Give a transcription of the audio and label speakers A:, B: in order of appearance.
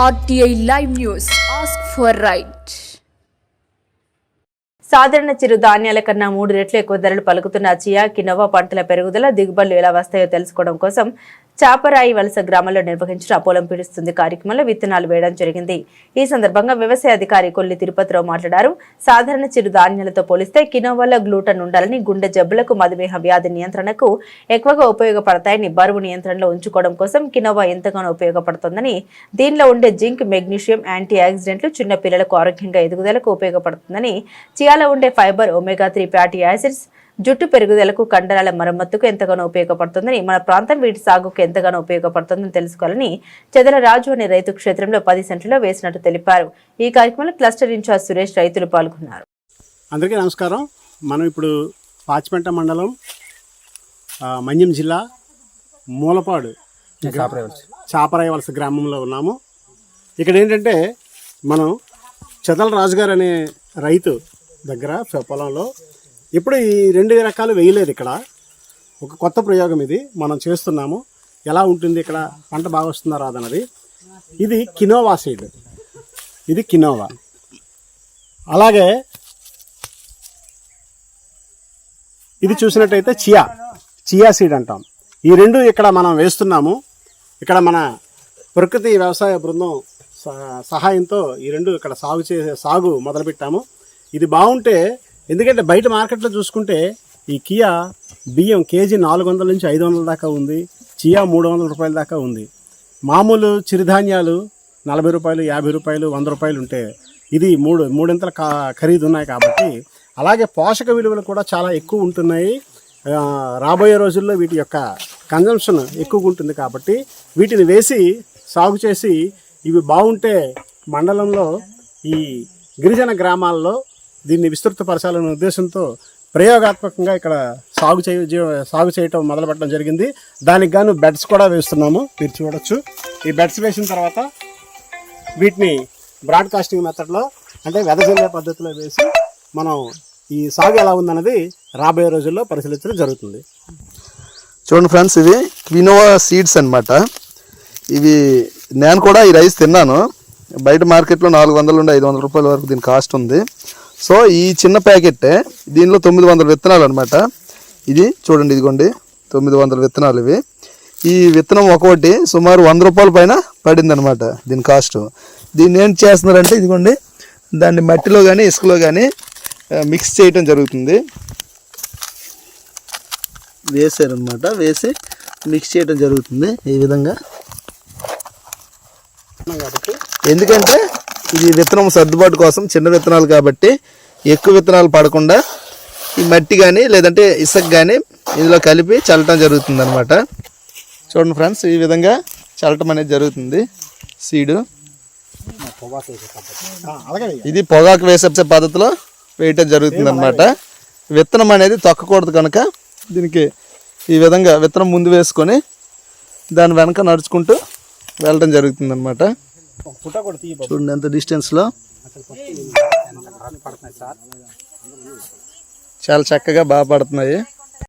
A: RTI Live News. Ask for right.
B: సాధారణ చిరు ధాన్యాల కన్నా 3 రెట్లు ఎక్కువ ధరలు పలుకుతున్న చియా, కినోవా పంటల పెరుగుదల, దిగుబడులు ఎలా వస్తాయో తెలుసుకోవడం కోసం చాపరాయి వలస గ్రామంలో నిర్వహించిన పొలం పీడుస్తుంది కార్యక్రమంలో విత్తనాలు వేయడం జరిగింది. ఈ సందర్భంగా వ్యవసాయ అధికారి కొల్లి తిరుపతిరావు మాట్లాడారు. సాధారణ చిరు ధాన్యాలతో పోలిస్తే కినోవాలో గ్లూటన్ ఉండాలని, గుండె జబ్బులకు, మధుమేహ వ్యాధి నియంత్రణకు ఎక్కువగా ఉపయోగపడతాయని, బరువు నియంత్రణలో ఉంచుకోవడం కోసం కినోవా ఎంతగానో ఉపయోగపడుతుందని, దీనిలో ఉండే జింక్, మెగ్నీషియం, యాంటీ ఆక్సిడెంట్లు చిన్న పిల్లలకు ఆరోగ్యంగా ఎదుగుదలకు ఉపయోగపడుతుందని, చియాలో ఉండే ఫైబర్, ఒమేగా-3 ఫ్యాటీ యాసిడ్స్ జుట్టు పెరుగుదలకు, కండరాల మరమ్మతుకు ఎంతగానో ఉపయోగపడుతుందని, మన ప్రాంతం వీటి సాగుకు ఎంతగానో ఉపయోగపడుతుందని తెలుసుకోవాలని చెదల రాజు అనే రైతు క్షేత్రంలో 10 సెంట్లలో వేసినట్టు తెలిపారు. ఈ కార్యక్రమంలో క్లస్టర్ ఇన్ఛార్జ్ సురేష్ రైతులు పాల్గొన్నారు.
C: అందరికీ నమస్కారం. మనం ఇప్పుడు పాచిపెంట మండలం మన్యం జిల్లా మూలపాడు చాపరాయి వలస గ్రామంలో ఉన్నాము. ఇక్కడ ఏంటంటే మనం చెదల రాజు గారు అనే రైతు దగ్గర పొలంలో ఇప్పుడు ఈ 2 రకాలు వేయలేదు. ఇక్కడ ఒక కొత్త ప్రయోగం ఇది మనం చేస్తున్నాము. ఎలా ఉంటుంది, ఇక్కడ పంట బాగా వస్తుందా రాదన్నది. ఇది కినోవా సీడ్, ఇది కినోవా. అలాగే ఇది చూసినట్టయితే చియా సీడ్ అంటాం. ఈ 2 ఇక్కడ మనం వేస్తున్నాము. ఇక్కడ మన ప్రకృతి వ్యవసాయ బృందం సహాయంతో ఈ 2 ఇక్కడ సాగు మొదలుపెట్టాము. ఇది బాగుంటే, ఎందుకంటే బయట మార్కెట్లో చూసుకుంటే ఈ కియా బియ్యం కేజీ 400 నుంచి 500 దాకా ఉంది, చియా 300 రూపాయల దాకా ఉంది. మామూలు చిరుధాన్యాలు 40 రూపాయలు, 50 రూపాయలు, 100 రూపాయలు ఉంటే ఇది మూడింతల ఖరీదు ఉన్నాయి. కాబట్టి అలాగే పోషక విలువలు కూడా చాలా ఎక్కువ ఉంటున్నాయి. రాబోయే రోజుల్లో వీటి యొక్క కన్జంప్షన్ ఎక్కువగా ఉంటుంది. కాబట్టి వీటిని వేసి సాగు చేసి ఇవి బాగుంటే మండలంలో ఈ గిరిజన గ్రామాల్లో దీన్ని విస్తృతపరచాలనే ఉద్దేశంతో ప్రయోగాత్మకంగా ఇక్కడ సాగు చేయటం మొదలుపెట్టడం జరిగింది. దానికి గాను బెడ్స్ కూడా వేస్తున్నాము, మీరు చూడొచ్చు. ఈ బెడ్స్ వేసిన తర్వాత వీటిని బ్రాడ్కాస్టింగ్ మెథడ్లో, అంటే వెదజల్లే పద్ధతిలో వేసి మనం ఈ సాగు ఎలా ఉందన్నది రాబోయే రోజుల్లో పరిశీలించడం జరుగుతుంది.
D: చూడండి ఫ్రెండ్స్, ఇవి కినోవా సీడ్స్ అన్నమాట. ఇవి నేను కూడా ఈ రైస్ తిన్నాను. బయట మార్కెట్లో 400 నుండి 500 రూపాయల వరకు దీని కాస్ట్ ఉంది. సో ఈ చిన్న ప్యాకెట్, దీనిలో 900 విత్తనాలు అనమాట. ఇది చూడండి, ఇదిగోండి 900 విత్తనాలు. ఇవి ఈ విత్తనం ఒక్కొక్కటి సుమారు 100 రూపాయల పైన పడింది అనమాట దీని కాస్ట్. దీన్ని ఏం చేస్తున్నారంటే, ఇదిగోండి దాన్ని మట్టిలో కానీ ఇసుకలో కానీ మిక్స్ చేయటం జరుగుతుంది. వేసారనమాట, వేసి మిక్స్ చేయటం జరుగుతుంది ఈ విధంగా. ఎందుకంటే ఇది విత్తనం సర్దుబాటు కోసం, చిన్న విత్తనాలు కాబట్టి ఎక్కువ విత్తనాలు పడకుండా ఈ మట్టి కానీ లేదంటే ఇసుక కానీ ఇందులో కలిపి చల్లటం జరుగుతుంది అనమాట. చూడండి ఫ్రెండ్స్, ఈ విధంగా చల్లటం అనేది జరుగుతుంది. సీడు ఇది పొగాకు వేసే పద్ధతిలో వేయటం జరుగుతుంది అనమాట. విత్తనం అనేది తొక్కకూడదు కనుక దీనికి ఈ విధంగా విత్తనం ముందు వేసుకొని దాని వెనక నడుచుకుంటూ వెళ్ళటం జరుగుతుంది అనమాట. చూడండి ఎంత డిస్టెన్స్లో చాలా చక్కగా బాగా పడుతున్నాయి.